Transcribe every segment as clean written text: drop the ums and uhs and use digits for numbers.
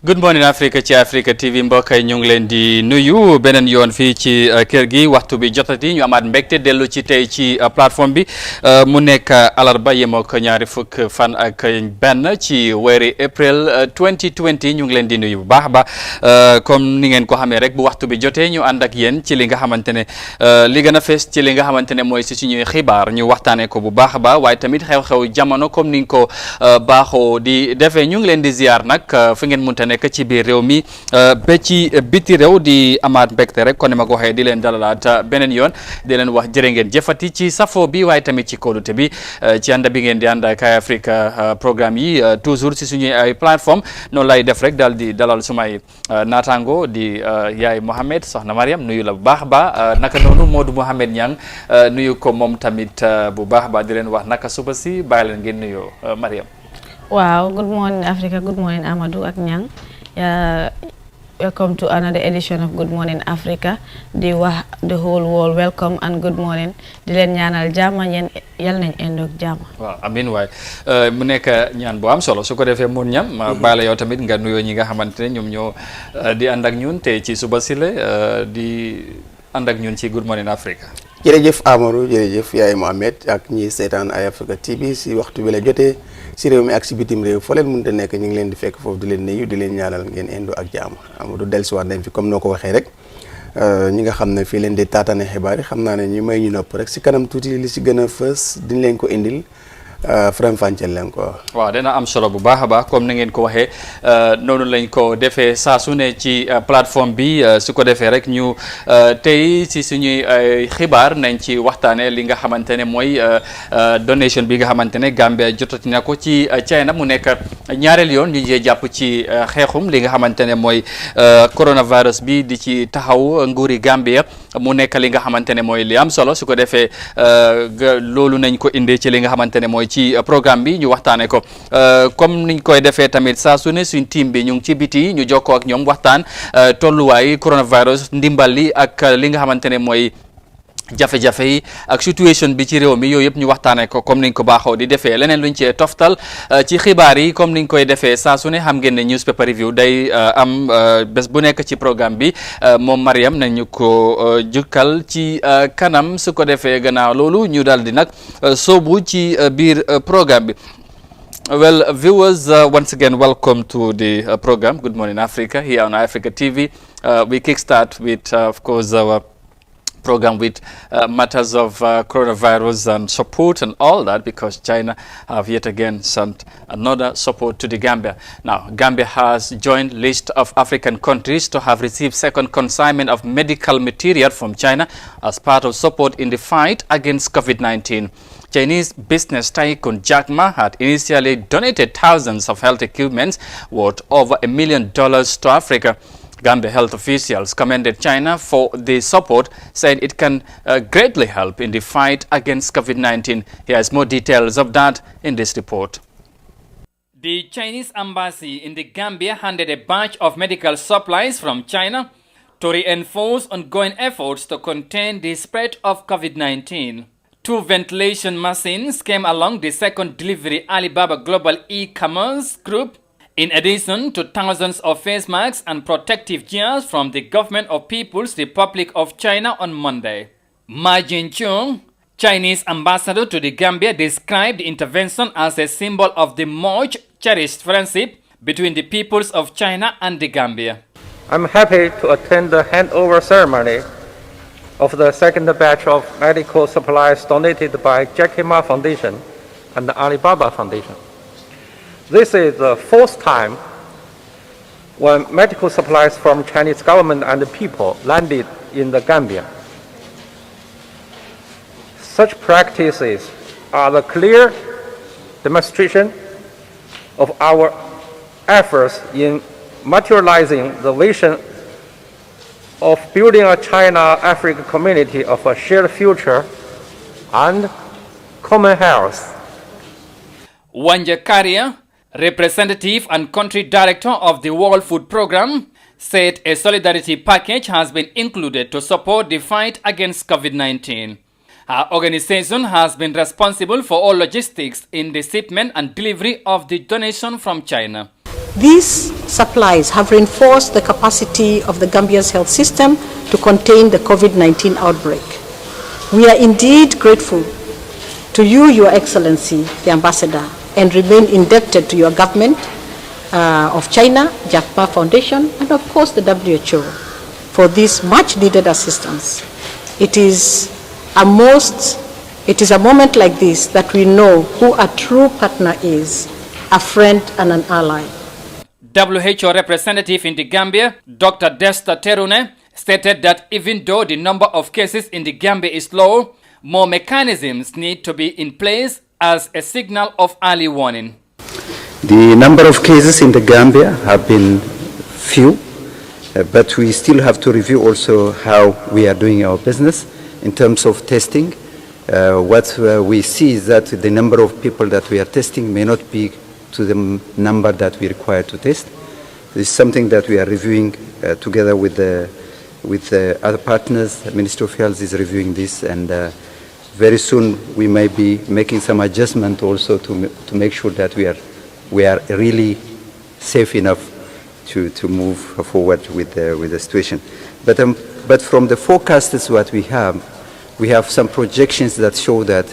Good morning Africa ci Africa TV mbokk yi ñu ngi leen di nuyu beneen yoon fii ci kër gi waxtu bi jotati ñu amaat mbégte dellu ci tey ci plateforme bi mu nekk alarba yemoo ko ñaari fukk fan ak benn ci weeri April 2020 ñu ngi leen di nuyu bu baax a baax comme ni ngeen ko xamee rek bu waxtu bi jotee ñu ànd ak yéen ci li nga xamante ne li gën a fees ci li nga xamante ne mooy si suñuy xibaar ñu waxtaanee ko bu baax a baax waaye tamit xew-xew jamono comme ni nga ko baaxoo di defee ñu ngi leen di ziar nag fu ngeen munta nekk ci biir réew mi ba ci biti réew di amaat mbégte rek kon ni ma ko waxee di leen dalalaat beneen yoon di leen wax jërë ngeen jëfati ci safo bi waaye tamit ci kóolute bi ci ànd bi ngeen di ànd ak Africa programme yi toujours si suñuy ay plateforme noonu lay def rek daal di dalal sumay naataango di yaay Mohamed soxna Mariam nuyu la bu baax a baax naka noonu Modou Mohamed Niang nuyu ko moom tamit bu baax a baax di leen wax naka suba si bàyyi leen ngeen nuyoo Mariam. Wow, good morning Africa, good morning Amadou ak Niang. Welcome to another edition of Good Morning Africa. Di wax the whole world welcome and good morning. Di leen ñaanal jàmm yéen yal nañ indoog jàmm. Waaw amiin waay mu nekk ñaan bu am solo su ko defee mun ñam ma baale yow tamit nga nuyoo ñi nga xamante ne ñoom ñoo di ànd ak ñun te ci suba sile di ànd ak ñun ci Good Morning Africa. jërëjëf Amadou jërëjëf yaay Mohamed ak ñi seetaan ay Africa TV si waxtu bi la jotee si réew mi ak si bitim réew foo leen mënta nekk ñu ngi leen di fekk foofu di leen nuyu di leen ñaanal ngeen indo ak jàmm Amadou dellusiwaat nañ fi comme noo ko waxee rek ñi nga xam ne fii leen di taatane xibaar yi xam naa ne ñu may ñu nopp rek si kanam tuuti li si gën a fës diñ leen ko indil Frem Fànceel leen ko. waaw dina am solo bu baax a baax comme ni ngeen ko waxee noonu lañ ko defee saa su ne ci plateforme bi su ko defee rek ñu tey si suñuy xibaar nañ ci waxtaanee li nga xamante ne mooy donation bi nga xamante ne Gambia jotati na ko ci China mu nekk ñaareel yoon ñu ngi jàpp ci xeexum li nga xamante ne mooy coronavirus bi di ci taxaw nguuri Gambia mu nekk li nga xamante ne mooy li am solo su ko defee loolu nañ ko indee ci li nga xamante ne mooy ci programme bi ñu waxtaanee ko comme niñ koy defee tamit saa su ne suñ team bi ñu ngi ci biti ñu jokkoo ak ñoom waxtaan tolluwaay coronavirus ndimbal li ak li nga xamante ne mooy jafe-jafe yi ak situation bi ci réew mi yooyu yëpp ñu waxtaanee ko comme niñ ko baaxoo di defee leneen luñ cee toftal ci xibaar yi comme niñ koy defee saa su ne xam ngeen ne newspaper review day am bés bu nekk ci programme bi moom Mariam nañu ko jukkal ci kanam su ko defee gannaaw loolu ñu daal di nag soobu ci biir programme bi. Well, viewers, once again, welcome to the program Good Morning Africa here on Africa TV. We kickstart with, of course, our program with matters of coronavirus and support and all that because China have yet again sent another support to the Gambia. Now, Gambia has joined list of African countries to have received second consignment of medical material from China as part of support in the fight against COVID-19. Chinese business tycoon Jack Ma had initially donated thousands of health equipments worth over $1 million to Africa. Gambia health officials commended China for the support, saying it can greatly help in the fight against COVID-19. Here's more details of that in this report. The Chinese embassy in the Gambia handed a batch of medical supplies from China to reinforce ongoing efforts to contain the spread of COVID-19. 2 ventilation machines came along the second delivery Alibaba Global e-commerce group, in addition to thousands of face masks and protective gears from the government of People's Republic of China on Monday. Ma Jinchung, Chinese ambassador to the Gambia, described the intervention as a symbol of the much cherished friendship between the peoples of China and the Gambia. I'm happy to attend the handover ceremony of the second batch of medical supplies donated by Jackie Ma Foundation and the Alibaba Foundation. This is the fourth time when medical supplies from Chinese government and the people landed in the Gambia. Such practices are the clear demonstration of our efforts in materializing the vision of building a China-Africa community of a shared future and common health. Wanja Karia, representative and country director of the World Food Programme, said a solidarity package has been included to support the fight against COVID-19. Our organization has been responsible for all logistics in the shipment and delivery of the donation from China. These supplies have reinforced the capacity of the Gambia's health system to contain the COVID-19 outbreak. We are indeed grateful to you, Your Excellency, the Ambassador, and remain indebted to your government of China, Jack Ma Foundation, and of course the WHO for this much needed assistance. It is a moment like this that we know who a true partner is, a friend and an ally. WHO representative in the Gambia, Dr. Desta Terune, stated that even though the number of cases in the Gambia is low, more mechanisms need to be in place as a signal of early warning. The number of cases in the Gambia have been few, but we still have to review also how we are doing our business in terms of testing. What we see is that the number of people that we are testing may not be to the number that we require to test. This is something that we are reviewing together with the other partners. The Ministry of Health is reviewing this, and very soon we may be making some adjustment also to make sure that we are really safe enough to move forward with the situation. But from the forecasts what we have some projections that show that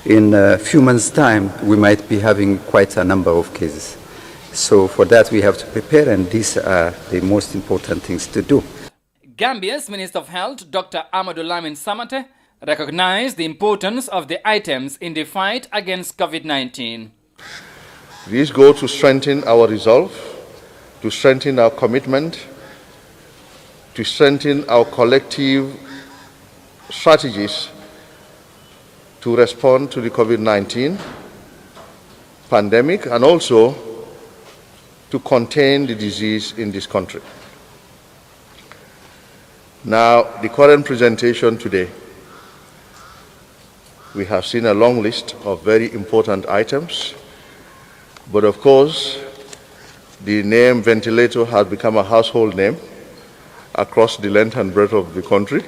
in a few months' time we might be having quite a number of cases. So for that we have to prepare, and these are the most important things to do. Gambia's Minister of Health, Dr. Amadou Lamin Samate, recognized the importance of the items in the fight against COVID-19. These go to strengthen our resolve, to strengthen our commitment, to strengthen our collective strategies to respond to the COVID-19 pandemic, and also to contain the disease in this country. Now, the current presentation today, we have seen a long list of very important items, but of course, the name ventilator has become a household name across the length and breadth of the country.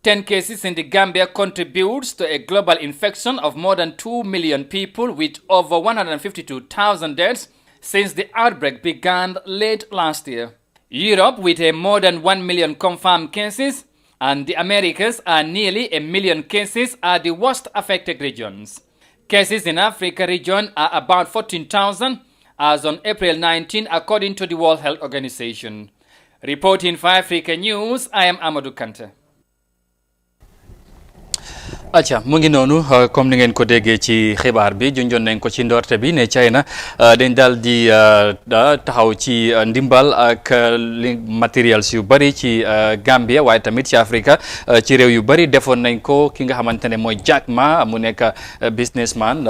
10 cases in the Gambia contributes to a global infection of more than 2 million people, with over 152,000 deaths since the outbreak began late last year. Europe, with a more than 1 million confirmed cases, and the Americas are nearly 1 million cases, are the worst affected regions. Cases in Africa region are about 14,000 as on April 19, according to the World Health Organization. Reporting for Africa News, I am Amadou Kante. acca mu ngi noonu comme ni ngeen ko déggee ci xibaar bi junjoon nañ ko ci ndorte bi ne China dañ daal di taxaw ci ndimbal ak li matériels yu bari ci Gambia waaye tamit ci Afrika ci réew yu bari defoon nañ ko ki nga xamante ne mooy Jack Ma mu nekk businessman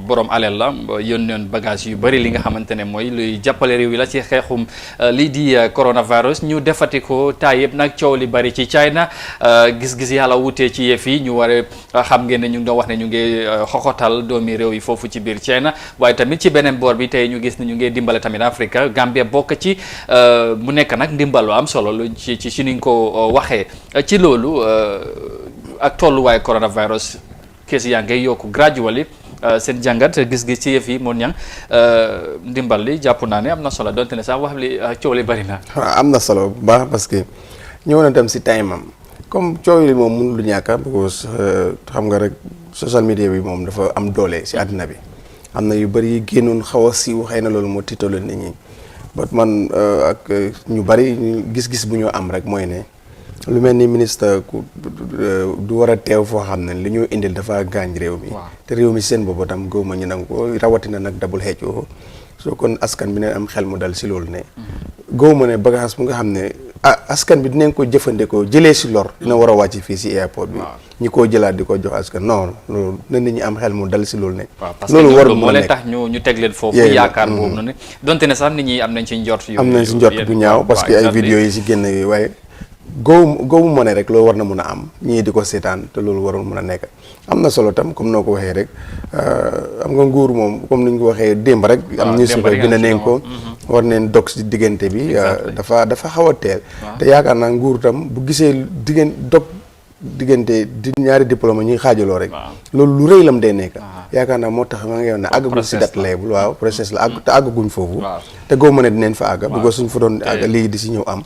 borom alal la yónnoon bagage yu bari li nga xamante ne mooy luy jàppale réew yi la ci xeexum lii di coronavirus ñu defati ko taay yëpp nag coow li bari ci China gis-gis yàlla wutee ci yëf yi ñu war xam ngeen ne ñu ngi doon wax ne ñu ngi xoxotal doomi réew yi foofu ci biir China waaye tamit ci beneen boor bi tey ñu gis ne ñu ngi dimbale tamit Afrika Gambia bokk ci mu nekk nag ndimbalu am solo lu ci niñ ko waxee ci loolu ak tolluwaay coronavirus kees yaa ngay yokku gradually seen jàngat gis-gis ci yëf yi moon ñang ndimbal li jàpp naa ne am na solo donte ne sax wax li coow li bari na am na solo bu baax parce que ñëw na tam si time am comme coow li moom mënul du ñàkk parce que xam nga rek social media bi moom dafa am doole si àddina bi am na yu bëri yi génnoon xaw a siiw xëy na loolu moo tiitaloon nit ñi but man ak ñu bëri gis-gis bu ñu am rek mooy ne lu mel ni ministre du war a teew foo xam ne li ñu indil dafa gaañ réew mi te réew mi seen boobu tam góob ma ñu nangu ko rawatina nag dabul xeecoo soo kon askan bi ne am xel mu dal si loolu ne góob ma ne bagage bu nga xam ne askan bi dinañ ko jëfandikoo jëlee si lor dina war a wàcc fii si airport bi ñi koo jëlaat di ko jox askan non loolu na nit ñi am xel mu dal si loolu ne loolu war moo leen tax ñu teg leen foofu yaakaar boobu noonu donte ne sax nit ñi am nañ ci njort bu ñaaw parce que ay vidéo yi si génn yooyu waaye góobu moo ne rek loolu war na mun a am ñii di ko seetaan te loolu warul mun a nekk am na solo tam comme noo ko waxee rek am nga nguur moom comme ni ñu ko waxee démb rek am ñu si koy dina neen ko war neen dog si diggante bi dafa xaw a teel te yaakaar naa nguur tam bu gisee dog diggante di ñaari diplôme ñuy xaajaloo rek loolu lu rëy lam dee nekk yaakaar naa moo tax ma nga yow ne àggaguñ si dat leebul waaw process la te àggaguñ foofu te goo mën a dinañ fa àgga bu ko suñ fa doon àgga léegi di si ñëw am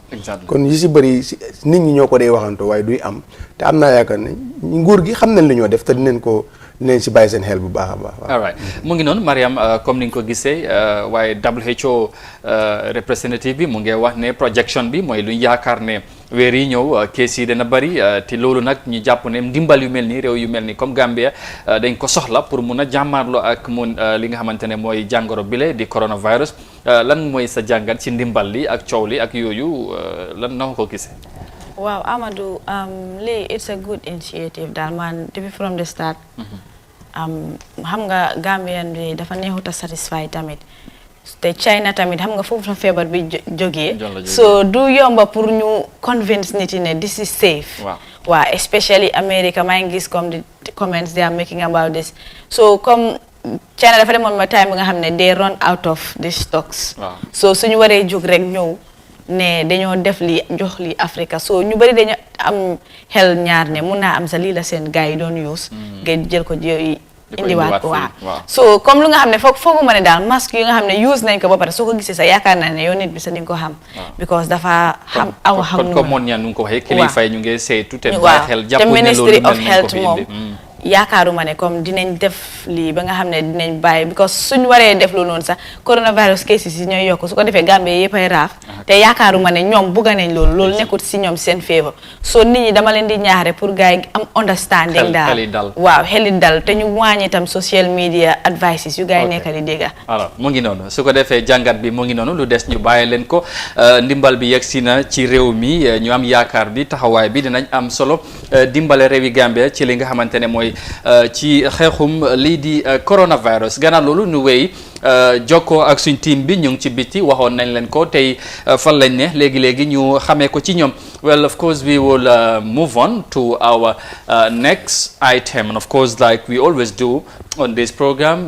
kon yi si bëri si nit ñi ñoo ko dee waxantoo waaye duy am te am naa yaakaar ne nguur gi xam nañ li ñoo def te dinañ si bàyyi seen xel bu baax a baax. all right mu ngi noonu Mariam comme ni nga ko gisee waaye WHO representative bi mu ngi wax ne projection bi mooy lu ñu yaakaar ne weer yi ñëw kees yi dana bëri te loolu nag ñu jàpp ne ndimbal yu mel nii réew yu mel nii comme Gambia dañ ko soxla pour mun a jàmmaarloo ak li nga xamante ne mooy jàngoro bile di coronavirus lan mooy sa jàngat ci ndimbal li ak coow li ak yooyu lan na ko gisee. waaw Amadou lii it's a good initiative daal man depuis from the start. xam nga Gambian bi dafa neexut a satisfy tamit te China tamit xam nga foofu la feebar bi jógee so du yomba pour ñu convince nit yi ne this is safe waaw especially America maa ngi gis comme the comments they are making about this so comme China dafa demoon ma time bi nga xam ne they run out of the stocks so suñu waree jóg rek ñëw ne dañoo def li jox li Africa so ñu bari dañu am xel ñaar ne mun naa am sa lii la seen gars yi doon use nga jël ko indiwaat ko waaw so comme lu nga xam ne foogu ma ne daal masque yi nga xam ne use nañ ko ba pare soo ko gisee sa yaakaar naa ne yow nit bi sa dinga ko xam because dafa xam aw xam comme moon ñaan nu ko waxee kilifa yi ñu ngi saytu te bàyyi xel jàpp ne Ministry of Health moom yaakaaruma ne comme dinañ def lii ba nga xam ne dinañ bàyyi because suñ waree def lu noonu sax coronavirus cases yi ñooy yokk su ko defee Gambie yëpp ay raaf te yaakaaruma ne ñoom bugga nañ loolu nekkut si ñoom seen favor so nit ñi dama leen di ñaaxare pour gars yi am understanding daal waaw xeli dal te ñu wàññi itam social media advices yu gars yi nekk di dégga alors mu ngi noonu su ko defee jàngat bi mu ngi noonu lu des ñu bàyyi leen ko ndimbal bi yegg si na ci réew mi ñu am yaakaar bi taxawaay bi dinañ am solo dimbale réewi Gambia ci li nga xamante ne mooy ci xeexum lii di coronavirus gannaaw loolu nu wéy jokkoo ak suñ team bi ñu ngi ci biti waxoon nañ leen ko tey fan lañ ne léegi ñu xamee ko ci ñoom well of course we will move on to our next item and of course like we always do on this program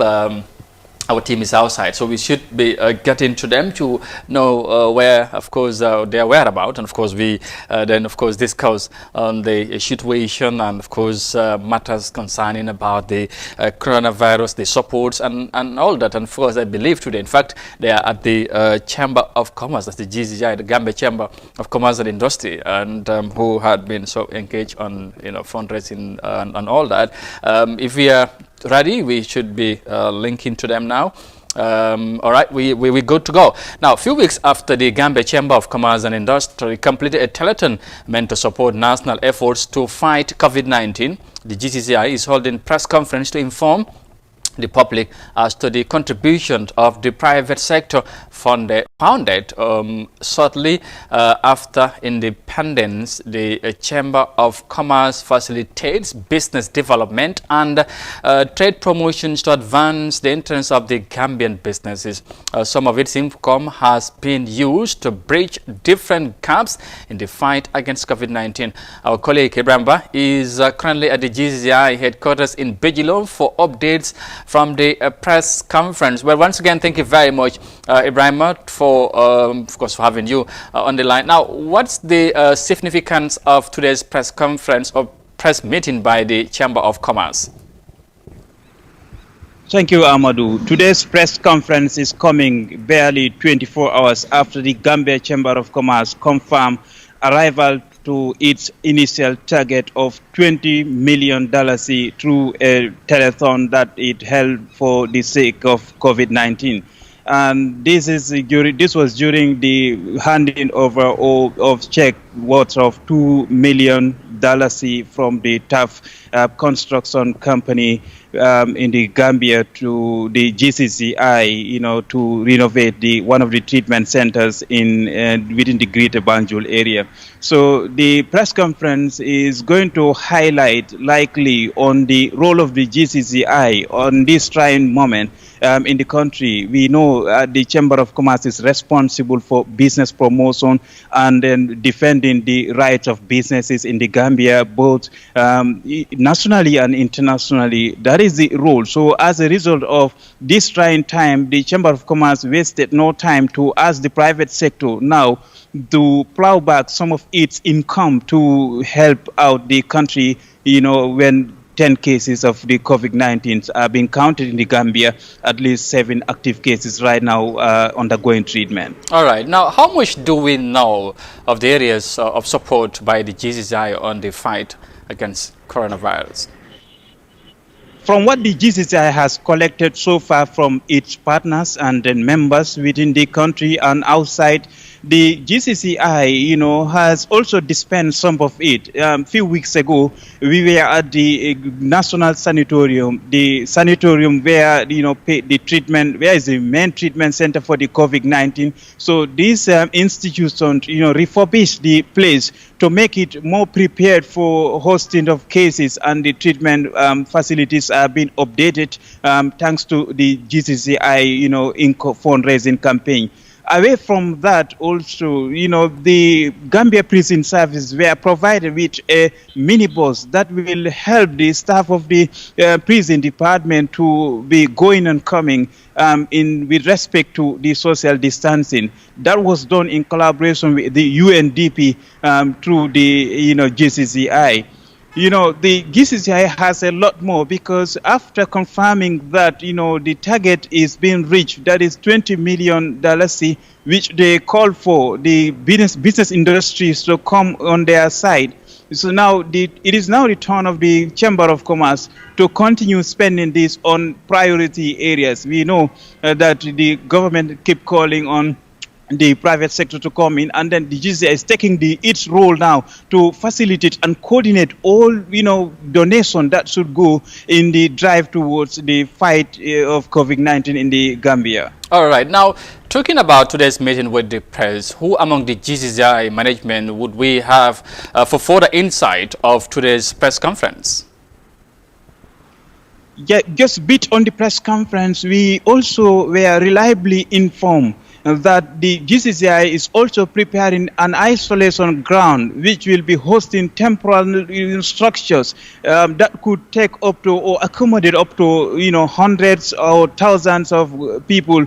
our team is outside, so we should be getting to them to know where, of course, their whereabouts, and of course we then, of course, discuss on the situation and, of course, matters concerning about the coronavirus, the supports, and all that. And of course, I believe today, in fact, they are at the Chamber of Commerce, that's the GCI, the Gambia Chamber of Commerce and Industry, and who had been so engaged on fundraising and all that. If we are ready, we should be linking to them now. All right, we good to go. Now, a few weeks after the Gambia Chamber of Commerce and Industry completed a telethon meant to support national efforts to fight COVID-19, the GCCI is holding press conference to inform the public as to the contribution of the private sector founded shortly after independence. The Chamber of Commerce facilitates business development and trade promotions to advance the interests of the Gambian businesses. Some of its income has been used to bridge different gaps in the fight against COVID-19. Our colleague Ibrahima is currently at the GCI headquarters in Bejilo for updates from the press conference. Well, once again, thank you very much, Ibrahima, for of course, for having you on the line. Now, what's the significance of today's press conference or press meeting by the Chamber of Commerce? Thank you, Amadou. Today's press conference is coming barely 24 hours after the Gambia Chamber of Commerce confirmed arrival to its initial target of $20 million through a telethon that it held for the sake of COVID-19. And this was during the handing over of check worth of $2 million from the TAF construction company in the Gambia to the GCCI, to renovate one of the treatment centers within the Greater Banjul area. So the press conference is going to highlight likely on the role of the GCCI on this trying moment in the country. We know the Chamber of Commerce is responsible for business promotion and then defending the rights of businesses in the Gambia. Gambia, both nationally and internationally. That is the role. So as a result of this trying time, the Chamber of Commerce wasted no time to ask the private sector now to plow back some of its income to help out the country, when 10 cases of the COVID-19 are being counted in the Gambia, at least 7 active cases right now undergoing treatment. All right. Now, how much do we know of the areas of support by the GCCI on the fight against coronavirus? From what the GCCI has collected so far from its partners and then members within the country and outside, the GCCI, has also dispensed some of it. A few weeks ago, we were at the National Sanatorium, the sanatorium where, the treatment, where is the main treatment center for the COVID-19. So this institution, refurbished the place to make it more prepared for hosting of cases, and the treatment facilities are being updated thanks to the GCCI, fundraising campaign. Away from that, also, the Gambia Prison Service were provided with a minibus that will help the staff of the prison department to be going and coming with respect to the social distancing. That was done in collaboration with the UNDP through the GCCI. The GCCI has a lot more, because after confirming that, the target is being reached, that is $20 million, which they call for the business industries to come on their side. So now it is now the turn of the Chamber of Commerce to continue spending this on priority areas. We know that the government keep calling on the private sector to come in, and then the GCCI is taking its role now to facilitate and coordinate all donation that should go in the drive towards the fight of COVID-19 in the Gambia. All right. Now, talking about today's meeting with the press, who among the GCCI management would we have for further insight of today's press conference? Yeah, just a bit on the press conference, we also were reliably informed that the GCCI is also preparing an isolation ground which will be hosting temporary structures that could take up to or accommodate up to hundreds or thousands of people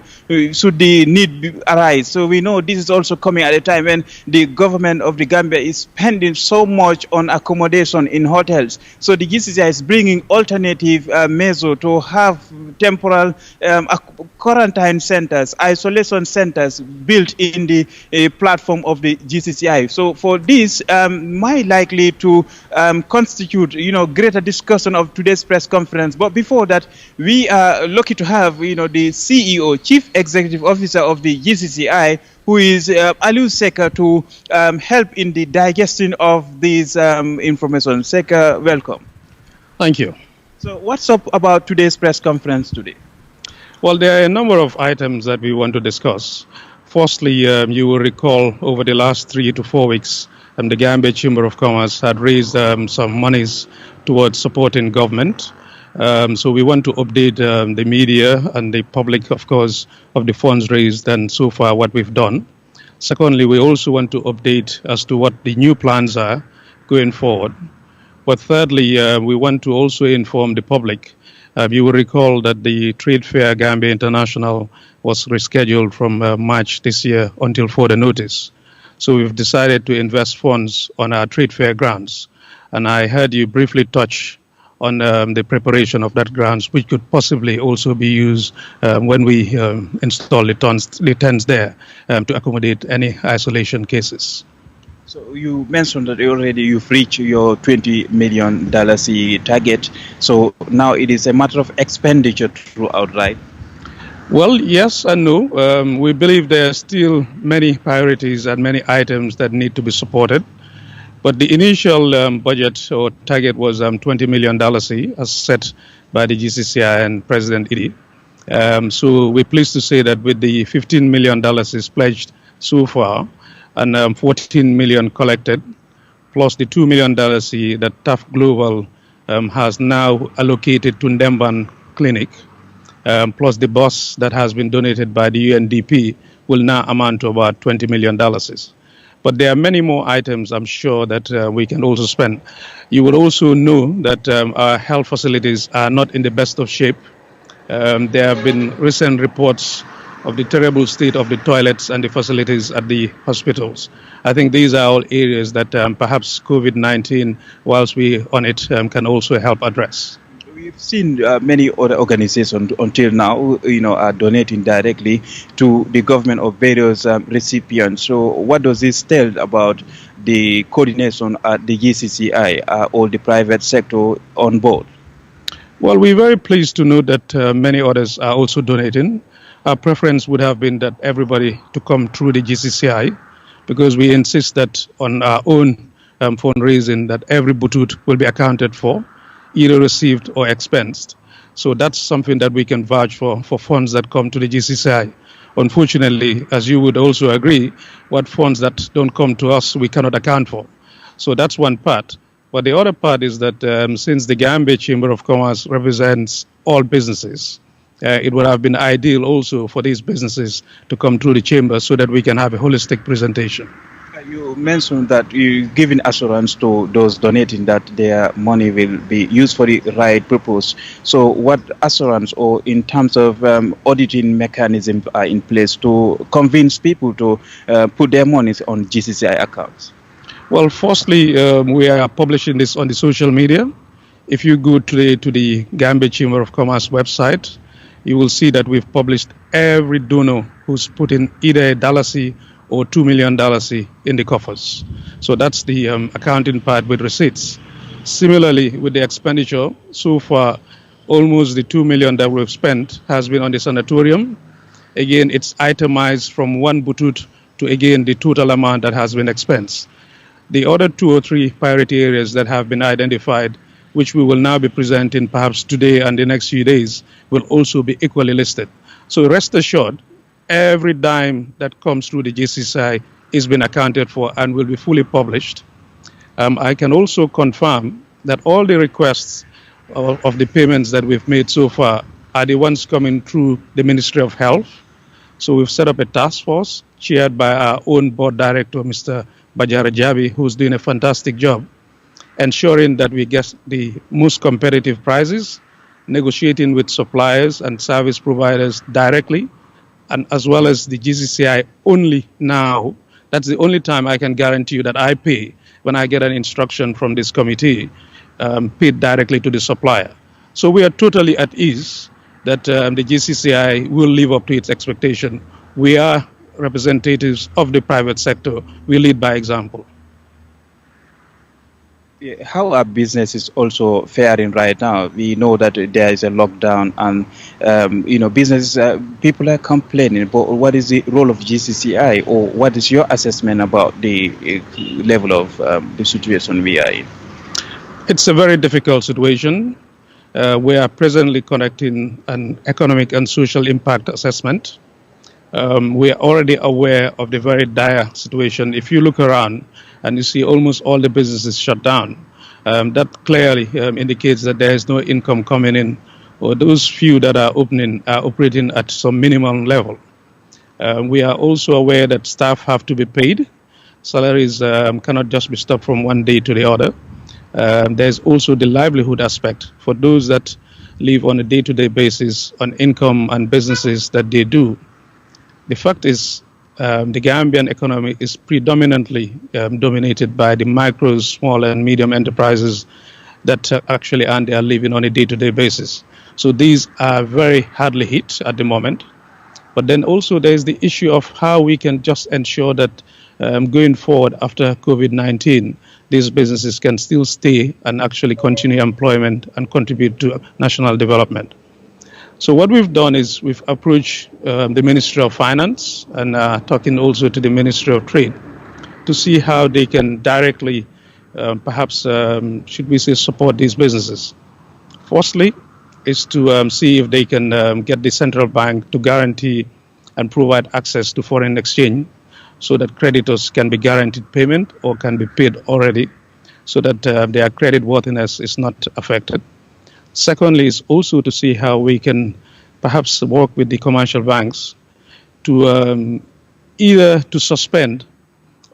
should the need arise. So we know this is also coming at a time when the government of the Gambia is spending so much on accommodation in hotels. So the GCCI is bringing alternative measures to have temporal quarantine centers, isolation centers built in the platform of the GCCI. So for this, might likely to constitute, greater discussion of today's press conference. But before that, we are lucky to have, the CEO, Chief Executive Officer of the GCCI, who is Aliu Seka, to help in the digestion of these information. Seka, welcome. Thank you. So what's up about today's press conference today? Well, there are a number of items that we want to discuss. Firstly, you will recall over the last 3 to 4 weeks, the Gambia Chamber of Commerce had raised some monies towards supporting government. So we want to update the media and the public, of course, of the funds raised and so far what we've done. Secondly, we also want to update as to what the new plans are going forward. But thirdly, we want to also inform the public. You will recall that the trade fair Gambia International was rescheduled from March this year until further notice. So we've decided to invest funds on our trade fair grants. And I heard you briefly touch on the preparation of that grants, which could possibly also be used when we install the tents there to accommodate any isolation cases. So you mentioned that already you've reached your $20 million target. So now it is a matter of expenditure throughout, right? Well, yes and no. We believe there are still many priorities and many items that need to be supported. But the initial budget or target was $20 million as set by the GCCI and President Idi. So we're pleased to say that with the $15 million is pledged so far, and $14 million collected, plus the $2 million that TAF Global has now allocated to Ndemban Clinic, plus the bus that has been donated by the UNDP, will now amount to about $20 million. But But there are many more items, I'm sure, that we can also spend. You will also know that our health facilities are not in the best of shape. There have been recent reports of the terrible state of the toilets and the facilities at the hospitals. I think these are all areas that perhaps COVID-19, whilst we're on it, can also help address. We've seen many other organizations until now, are donating directly to the government of various recipients. So what does this tell about the coordination at the GCCI? Are all the private sector on board? Well, we're very pleased to know that many others are also donating. Our preference would have been that everybody to come through the GCCI, because we insist that on our own fundraising that every butut will be accounted for, either received or expensed. So that's something that we can vouch for funds that come to the GCCI. Unfortunately, as you would also agree, what funds that don't come to us, we cannot account for. So that's one part. But the other part is that since the Gambia Chamber of Commerce represents all businesses, it would have been ideal also for these businesses to come through the chamber so that we can have a holistic presentation. You mentioned that you're giving assurance to those donating that their money will be used for the right purpose. So what assurance, or in terms of auditing mechanisms, are in place to convince people to put their monies on GCCI accounts? Well, firstly, we are publishing this on the social media. If you go today to the Gambia Chamber of Commerce website, you will see that we've published every donor who's put in either $1 or $2 million in the coffers. So that's the accounting part with receipts. Similarly, with the expenditure, so far, almost the $2 million that we've spent has been on the sanatorium. Again, it's itemized from one butut to, again, the total amount that has been expensed. The other 2 or 3 priority areas that have been identified, which we will now be presenting perhaps today and the next few days, will also be equally listed. So rest assured, every dime that comes through the GCCI is being accounted for and will be fully published. I can also confirm that all the requests of the payments that we've made so far are the ones coming through the Ministry of Health. So we've set up a task force chaired by our own board director, Mr. Bajara Jabi, who's doing a fantastic job, ensuring that we get the most competitive prices, negotiating with suppliers and service providers directly, and as well as the GCCI only now. That's the only time I can guarantee you that I pay when I get an instruction from this committee, paid directly to the supplier. So we are totally at ease that the GCCI will live up to its expectation. We are representatives of the private sector. We lead by example. How are businesses also faring right now? We know that there is a lockdown, and businesses, people are complaining. But what is the role of GCCI, or what is your assessment about the level of the situation we are in? It's a very difficult situation. We are presently conducting an economic and social impact assessment. We are already aware of the very dire situation. If you look around and you see almost all the businesses shut down, that clearly indicates that there is no income coming in, or those few that are opening are operating at some minimum level. We are also aware that staff have to be paid. Salaries cannot just be stopped from one day to the other. There's also the livelihood aspect for those that live on a day-to-day basis on income and businesses that they do. The fact is, the Gambian economy is predominantly dominated by the micro, small, and medium enterprises that actually earn their living on a day-to-day basis. So these are very hardly hit at the moment. But then also there's the issue of how we can just ensure that going forward after COVID-19, these businesses can still stay and actually continue employment and contribute to national development. So what we've done is we've approached the Ministry of Finance and talking also to the Ministry of Trade to see how they can directly, perhaps, should we say, support these businesses. Firstly, is to see if they can get the central bank to guarantee and provide access to foreign exchange so that creditors can be guaranteed payment or can be paid already so that their credit worthiness is not affected. Secondly, is also to see how we can perhaps work with the commercial banks to either to suspend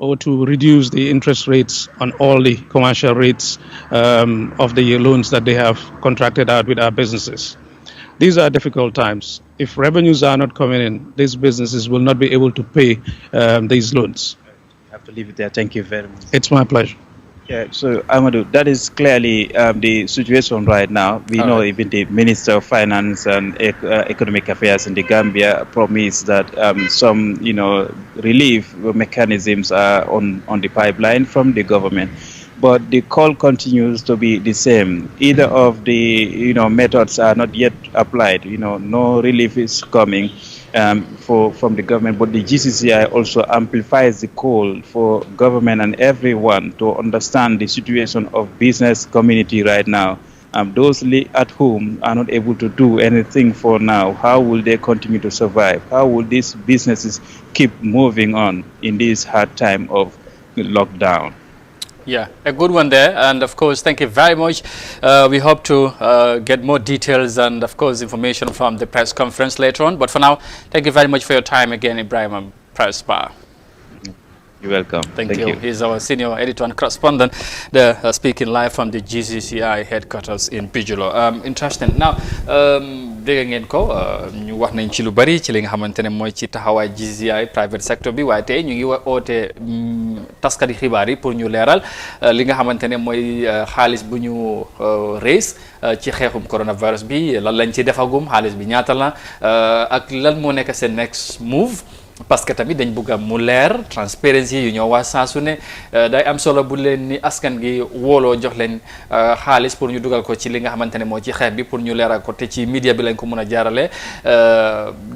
or to reduce the interest rates on all the commercial rates of the loans that they have contracted out with our businesses. These are difficult times. If revenues are not coming in, these businesses will not be able to pay these loans. I have to leave it there. Thank you very much. It's my pleasure. Yeah, so Amadou, that is clearly the situation right now. We know even the Minister of Finance and Economic Affairs in the Gambia promised that some, relief mechanisms are on the pipeline from the government. But the call continues to be the same. Either of the methods are not yet applied. No relief is coming from the government. But the GCCI also amplifies the call for government and everyone to understand the situation of business community right now. Those at home are not able to do anything for now. How will they continue to survive? How will these businesses keep moving on in this hard time of lockdown? Yeah, a good one there. And of course, thank you very much. We hope to get more details and of course information from the press conference later on. But for now, thank you very much for your time again, Ibrahim Press Bar. You're welcome. Thank you. He's our senior editor and correspondent, speaking live from the GCCI headquarters in Bijolo. Interesting. Now, dégg ngeen ko ñu wax nañ ci lu bari ci li nga xamante ne mooy ci taxawaay GCCI private sector bi waaye tey ñu ngi oote taskati xibaar yi pour ñu leeral li nga xamante ne mooy xaalis bu ñu raise ci xeexum coronavirus bi lan lañ ci defagum xaalis bi ñaata la ak lan moo nekk seen next move. parce que tamit dañ bëgg a mu leer transparency yu ñoo waa saa su ne day am solo bu leen ni askan gi wooloo jox leen xaalis pour ñu dugal ko ci li nga xamante ne moo ci xeex bi pour ñu leeral ko te ci media bi lañ ko mën a jaarale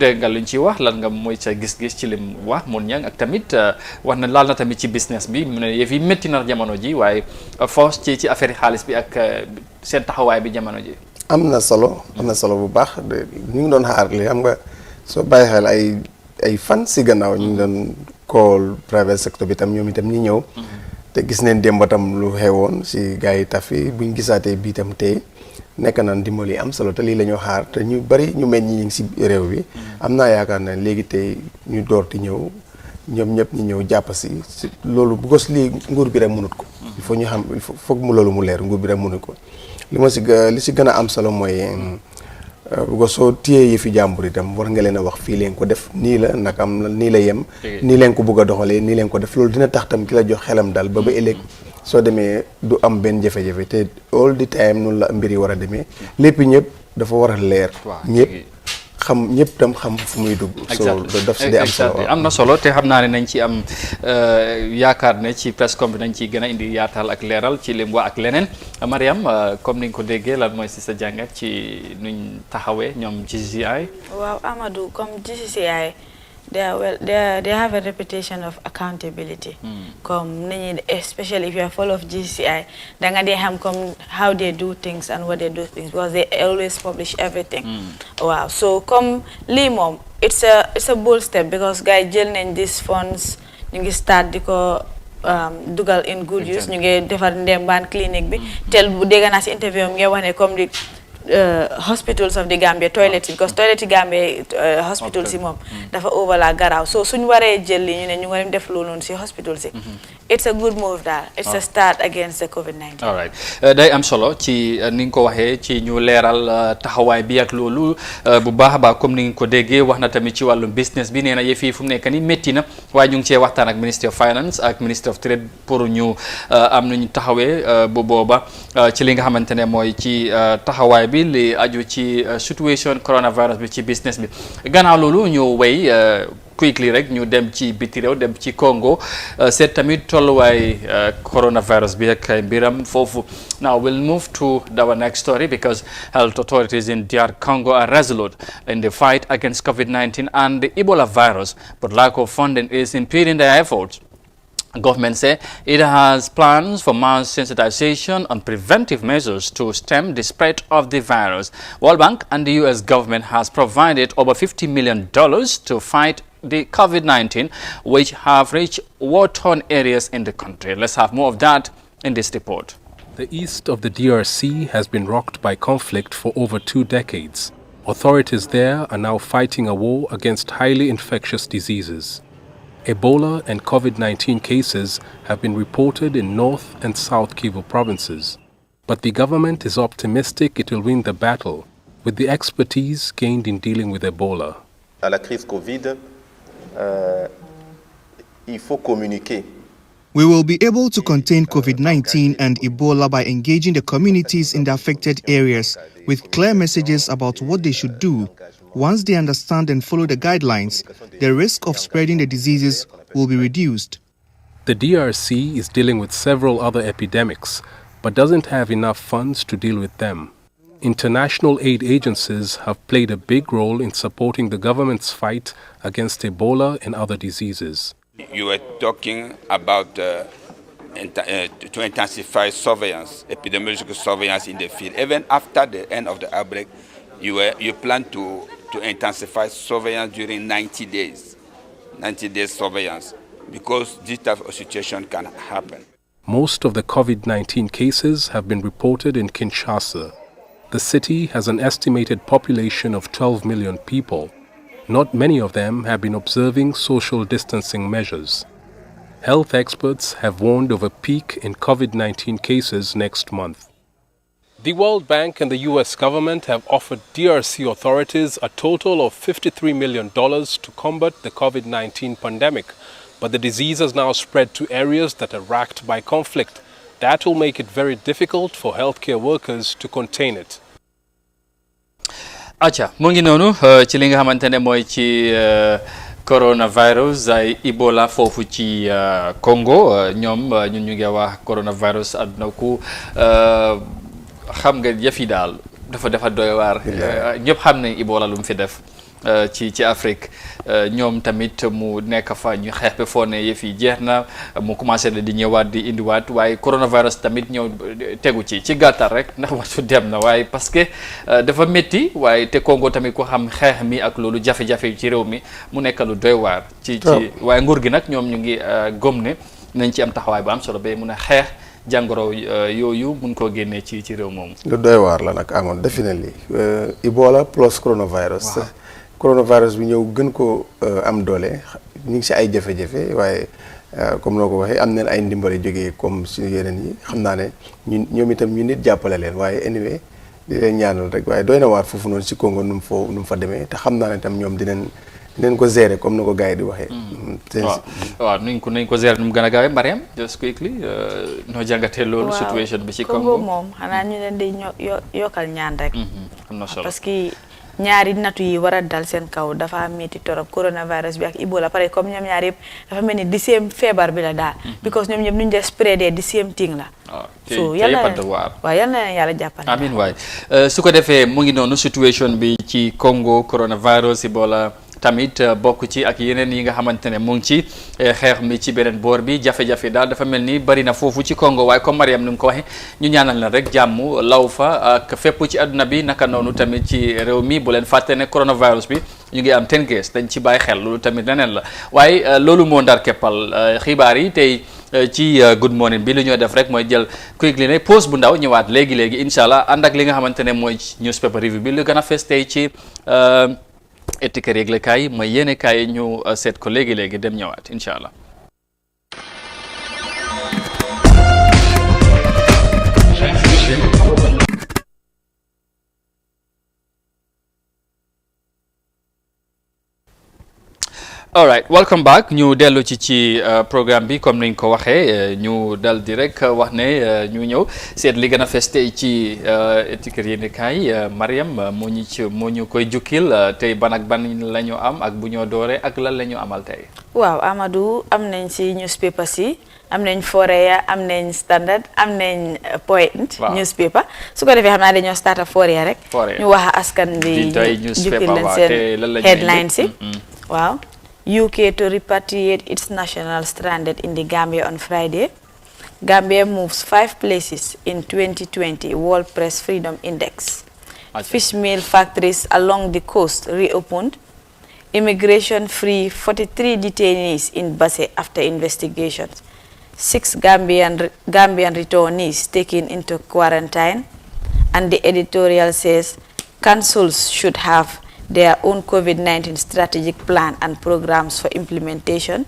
dégg nga luñ ci wax lan nga mooy sa gis-gis ci lim wax mun ñang ak tamit wax na laal na tamit ci business bi mu ne yëf yi métti na jamono ji waaye force ci affaire yi xaalis bi ak seen taxawaay bi jamono ji. am na solo bu baax ñu ngi doon xaar li xam nga soo bàyyi xel ay fan si gannaaw ñu ngi doon call private sector bi tam ñoom itam ñi ñëw te gis neen démb tam lu xewoon si gars yi tafi buñ gisaatee bii tam tey nekk na ndimbal yi am solo te lii la ñu xaar te ñu bari ñu mel ñi ñu ngi si réew bi am naa yaakaar na léegi tey ñu door ti ñëw ñoom ñëpp ñu ñëw jàpp si loolu bu gos lii nguur bi rek mënut ko il faut ñu xam il faut foog mu loolu mu leer nguur bi rek mënut ko li si gën a am solo mooy bu ko soo téyee yëfi jàmbur itam war nga leen a wax fii leen ko def nii la nag am nii la yem nii leen ko bëgg a doxalee nii leen ko def loolu dina tax tam ki la jox xelam daal ba ëllëg soo demee du am benn jafe-jafe te all the time noonu la mbir yi war a demee lépp ñëpp dafa war a leer ñëpp tam xam fu muy dugg so daf si di am solo am na solo te xam naa ne nañ ci am yaakaar ne ci press com bi nañ ci gën a indi yaatal ak leeral ci lim wax ak leneen Mariam comme ni nga ko déggee lan mooy si sa jàngat ci nuñ taxawee ñoom GCCI. waaw Amadou comme GCCI they have a reputation of accountability. Comme especially if you are full of GCCI, then they have come how they do things and what they do things because they always publish everything. Wow. So come Limom, it's a bold step because guys jël nañ these funds ñu ngi start di ko dugal in good use ñu ngi defar ndembaan clinique bi tel bu dégg naa si interview am nga wax ne comme di hospitals of the Gambia toilet because toilet Gambia hospitals yi moom dafa overla garaaw so suñu waree jël li ñu ne ñu ngi def loolu noonu si hospitals yi it's a good move daal it's a start against the COVID-19. all right day am solo ci ni nga ko waxee ci ñu leeral taxawaay bi ak loolu bu baax a baax comme ni nga ko déggee wax na tamit ci wàllum business bi nee na yëf yi fu mu nekk ni métti na waaye ñu ngi cee waxtaan ak Ministry of Finance ak Ministry of Trade pour ñu am nañu taxawee bu booba ci li nga xamante ne mooy ci taxawaay bi li aju ci situation coronavirus bi ci business bi gannaaw loolu ñu wéy quickly rek ñu dem ci biti réew dem ci Congo seet tamit tolluwaay coronavirus bi ak mbiram foofu. Now we'll move to our next story because health authorities in DR Congo are resolute in the fight against COVID-19 and the Ebola virus, but lack of funding is impeding their efforts. Government say it has plans for mass sensitization on preventive measures to stem the spread of the virus. World Bank and the U.S. government has provided over $50 million to fight the COVID-19, which have reached war-torn areas in the country. Let's have more of that in this report. The east of the DRC has been rocked by conflict for over 2 decades. Authorities there are now fighting a war against highly infectious diseases. Ebola and COVID-19 cases have been reported in North and South Kivu provinces. But the government is optimistic it will win the battle with the expertise gained in dealing with Ebola. À la crise Covid, il faut communiquer. We will be able to contain COVID-19 and Ebola by engaging the communities in the affected areas with clear messages about what they should do. Once they understand and follow the guidelines, the risk of spreading the diseases will be reduced. The DRC is dealing with several other epidemics, but doesn't have enough funds to deal with them. International aid agencies have played a big role in supporting the government's fight against Ebola and other diseases. You were talking about to intensify surveillance, epidemiological surveillance in the field. Even after the end of the outbreak, you plan to intensify surveillance during 90 days surveillance, because this type of situation can happen. Most of the COVID-19 cases have been reported in Kinshasa. The city has an estimated population of 12 million people. Not many of them have been observing social distancing measures. Health experts have warned of a peak in COVID-19 cases next month. The World Bank and the US government have offered DRC authorities a total of $53 million to combat the COVID-19 pandemic, but the disease has now spread to areas that are racked by conflict. That will make it very difficult for healthcare workers to contain it. acca mu ngi noonu ci li nga xamante ne mooy ci coronavirus ay Ebola foofu ci Congo ñoom ñun ñu ngi wax coronavirus àdduna ku xam nga yëf yi daal dafa doy waar ñëpp xam ne Ebola lu mu fi def ci Afrique ñoom tamit mu nekk fa ñu xeex ba foo ne yëf yi jeex na mu commencé na di ñëwaat di indiwaat waaye coronavirus tamit ñëw tegu ci gàttal rek ndax waxtu dem na waaye parce que dafa métti waaye te Congo tamit ko xam xeex mi ak loolu jafe-jafe ci réew mi mu nekk lu doy waar ci waaye nguur gi nag ñoom ñu ngi gëm ne nañ ci am taxawaay bu am solo ba mun a xeex jàngoro yooyu mun koo génnee ci réew moomu. lu doy waar la nag amoon definitely Ebola plus coronavirus. coronavirus bi ñëw gën ko am doole ñu ngi si ay jafe-jafe waaye comme noo ko waxee am nañ ay ndimbali jógee comme suñu yeneen yi xam naa ne ñoom itam ñu nit jàppale leen waaye anyway di leen ñaanal rek waaye doy na waar foofu noonu si Congo nu mu fa demee te xam naa ne tam ñoom dinañ ko gérer comme na ko gars yi di waxee. waaw nañ ko gérer nu mu gën a gaawee Mariam just quickly noo jàngatee loolu situation bi ci Congo moom xanaa ñu leen di yokkal ñaan rek. am na solo parce que ñaari natu yi war a dal seen kaw dafa métti torop coronavirus bi ak Ebola pare comme ñoom ñaar yëpp dafa mel ni di same feebar bi la daal. because ñoom ñëpp nu ñu def spreadee di same thing la. so yàlla na yàlla jàppale. amiin waay su ko defee mu ngi noonu situation bi ci Congo coronavirus Ebola tamit bokk ci ak yeneen yi nga xamante ne mu ngi ci xeex mi ci beneen boor bi jafe-jafe daal dafa mel ni bari na foofu ci Congo waaye comme Mariam ni mu ko waxee ñu ñaanal la rek jàmm law fa ak fépp ci àdduna bi naka noonu tamit ci réew mi bu leen fàtte ne coronavirus bi ñu ngi am 10 cases dañ ci bàyyi xel loolu tamit leneen la waaye loolu moo ndar keppal xibaar yi tey ci good morning bi lu ñoo def rek mooy jël quickly ne pause bu ndaw ñëwaat léegi incha allah ànd ak li nga xamante ne mooy newspaper review bi lu gën a fees tey ci étiquette yëgle kaay mooy yéene kaay ñu seet ko léegi dem ñëwaat incha allah. all right welcome back ñu dellu ci programme bi comme niñ ko waxee ñu dal di rek wax ne ñu ñëw seet li gën a fes tey ci étiquette yéene kaay Mariam moo ñu koy jukkil tey ban ak ban la ñu am ak bu ñoo dooree ak lan la ñu amal tey. waaw Amadou am nañ si newspaper si am nañ Foreya am nañ Standard am nañ Point newspaper su ko defee xam naa dañoo start a Foreya rek ñu wax askan bi jukkil leen seen headline si waaw UK to repatriate its nationals stranded in the Gambia on Friday. Gambia moves 5 places in 2020 World Press Freedom Index. Fish meal factories along the coast reopened. Immigration free 43 detainees in Basse after investigations. 6 Gambian returnees taken into quarantine. And the editorial says councils should have their own COVID-19 strategic plan and programs for implementation.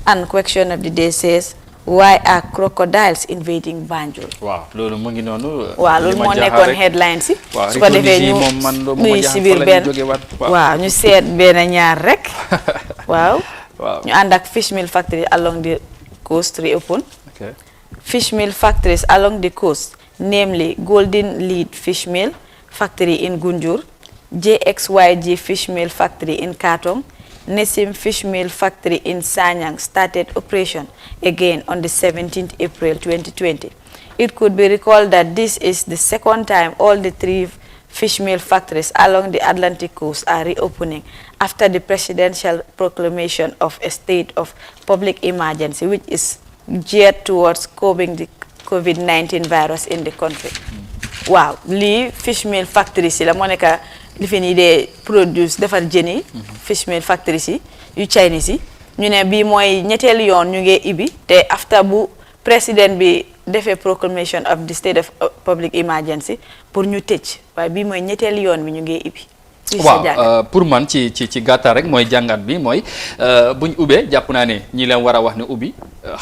And question of the day says, why are crocodiles invading Banjul? Waaw loolu mu ngi noonu. waaw loolu moo nekkoon headlines yi. su ko defee ñu nuyu si biir benn waaw ñu seet benn ñaar rek. waaw. ñu ànd ak fish meal factory along the coast reopen. Fish meal factories along the coast, namely Golden Lead Fish Meal Factory in Gunjur, JXYG Fish Meal Factory in Katong, Nesim Fish Meal Factory in Sanyang started operation again on the 17th April 2020. It could be recalled that this is the second time all the 3 fish meal factories along the Atlantic coast are reopening after the presidential proclamation of a state of public emergency, which is geared towards curbing the COVID-19 virus in the country. Wow, lii fish meal factory si la moo nekk li fi nii de produce defar jën yi fish meal factory si yu Chinese yi ñu ne bii mooy ñetteelu yoon ñu ngi ibi te after bu président bi defee proclamation of the state of public emergency pour ñu tëj waaye bii mooy ñetteelu yoon bi ñu ngi ibi. waaw pour man ci gàttal rek mooy jàngat bi mooy buñ ubbee jàpp naa ne ñi leen war a wax ne ubbi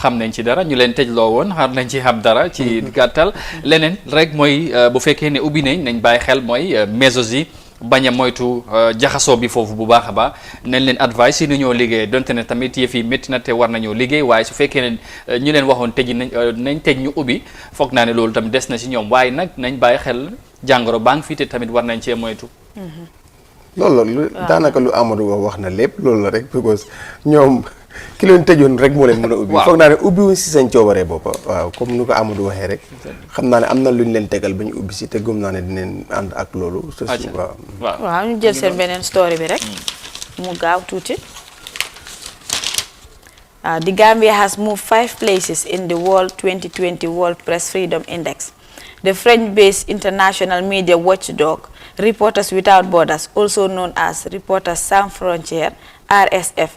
xam nañ ci dara ñu leen tëj loo woon xam nañ ci xam dara ci gàttal leneen rek mooy bu fekkee ne ubbi nañ bàyyi xel mooy mesos yi bañ a moytu jaxasoo bi foofu bu baax a baax nañ leen advice yi ni ñoo liggéey donte ne tamit yëf yi métti na te war nañoo liggéey waaye su fekkee ne ñu leen waxoon tëj nañ tëj ñu ubbi foog naa ne loolu tamit des na si ñoom waaye nag nañ bàyyi xel jàngoro baa ngi fii te tamit war nañ cee moytu. loolu la daanaka lu Amadou wax na lépp loolu la rek because ñoom ki leen tëjoon rek moo leen mën a ubbi. foog naa ne ubbi wuñ si seen coobaree boppa waaw comme ni ko Amadou waxee rek. xam naa ne am na lu ñu leen tegal ba ñu ubbi si te gëm naa ne dinañ ànd ak loolu. waaw ñu jël seen beneen story bi rek. mu gaaw tuuti. The Gambia has moved 5 places in the World 2020 World Press Freedom Index. The French-based international media watchdog Reporters Without Borders, also known as Reporters Sans Frontières, RSF,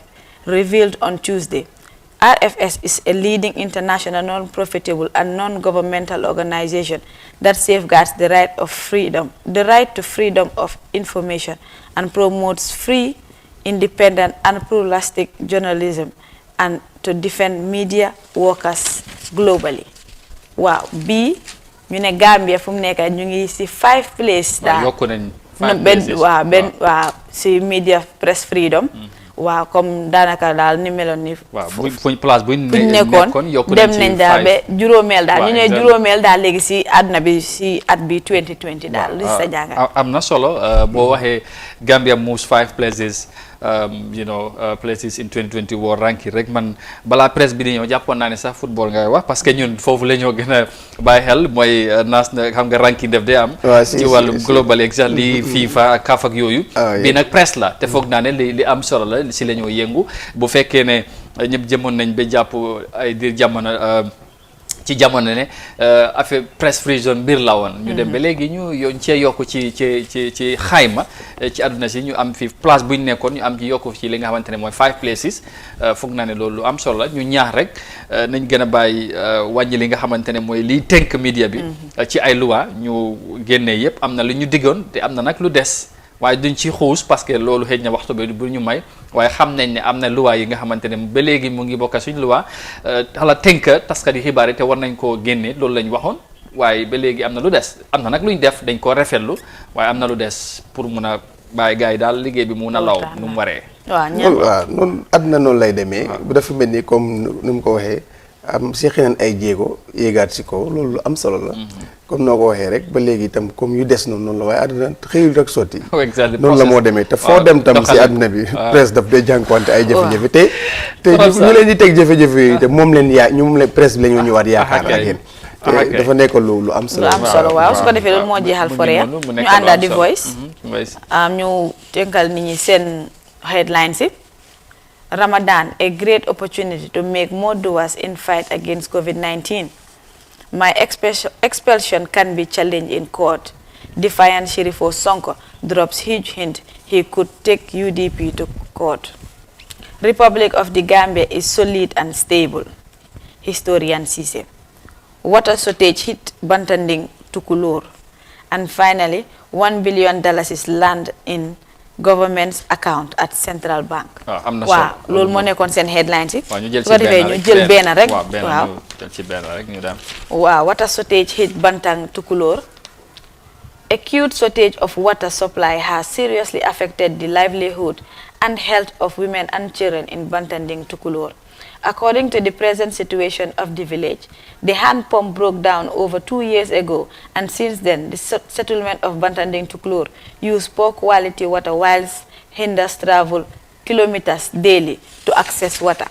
revealed on Tuesday. RFS is a leading international non-profitable and non-governmental organization that safeguards the right to freedom of information and promotes free, independent and pluralistic journalism and to defend media workers globally. Wow, ñu ne Gambia fu mu nekk ñu ngi si 5 places daal yokku nañ 5 places waaw si media press freedom waaw comme daanaka daal ni meloon ni fuñ place buñ nekkoon yokku dem nañ daal ba juróomeel daal ñu ne juróomeel daal léegi si àdduna bi si at bi 2020 daal li sa jàngat am na solo boo waxee Gambia moves 5 places places in 2020 world ranking rek man balaa presse bi di ñëw jàppoon naa ne sax football ngay wax parce que ñun foofu la ñoo gën a bàyyi xel mooy national xam nga ranking def day am ci wàllum global exactly FIFA ak CAF ak yooyu bii nag presse la te foog naa ne li am solo la si la ñoo yëngu bu fekkee ne ñëpp jëmoon nañ ba jàpp ay diir jamono ci jamono ne affaire press freedom mbir la woon ñu dem ba léegi ñu cee yokk ci xayma ci àdduna si ñu am fi place bu ñu nekkoon ñu am ci yokku ci li nga xamante ne mooy 5 places foog naa ne loolu am solo la ñu ñaax rek nañ gën a bàyyi wàññi li nga xamante ne mooy liy tënk media bi ci ay loi ñu génnee yëpp am na lu ñu diggoon te am na nag lu des waaye duñ ci xuus parce que loolu xëy na waxtu bi bu ñu may waaye xam nañ ne am na loi yi nga xamante ne ba léegi mu ngi bokk suñ loi xala tënk taskat yi xibaar yi te war nañ koo génne loolu lañ waxoon waaye ba léegi am na lu des am na nag luñ def dañ koo rafetlu waaye am na lu des pour mun a bàyyi gars yi daal liggéey bi mun a law nu mu waree. waaw noonu àdduna noonu lay demee. bu dafa mel ni comme ni mu ko waxee am si xeneen ay jéego yéegaat si kaw loolu lu am solo la. comme noo ko waxee rek ba léegi itam comme yu des noonu la waaye àdduna xëyul rek sotti. noonu la moo demee te foo dem tam si àdduna bi. presse daf day jànkuwante ay jafe-jafe te ñu leen di teg jafe-jafe yi te moom leen presse bi la ñu ñëwaat yaakaar ak yéen. te dafa nekk lu am solo. lu am solo waaw su ko defee loolu moo jeexal Forea ñu àndaat di voice. ñu tënkal nit ñi seen headlines yi. Ramadan, a great opportunity to make more doers in fight against COVID-19. My expulsion can be challenged in court. Defiant Sheriffo Sonko drops huge hint he could take UDP to court. Republic of the Gambia is solid and stable. Historian Cisse. Water shortage hit Bantanding to Kulur. And finally, $1 billion is land in government's account at central bank. waaw loolu moo nekkoon seen headlines yi. waaw ñu jël benn rek waaw jël ci benn rek ñu dem. waaw water shortage hit Bantang Tukulóor. Acute shortage of water supply has seriously affected the livelihood and health of women and children in Bantanding Tukulóor. According to the present situation of the village, the hand pump broke down over 2 years ago, and since then, the settlement of Bantanding Tukulóor use poor quality water whilst hinders travel kilometers daily to access water.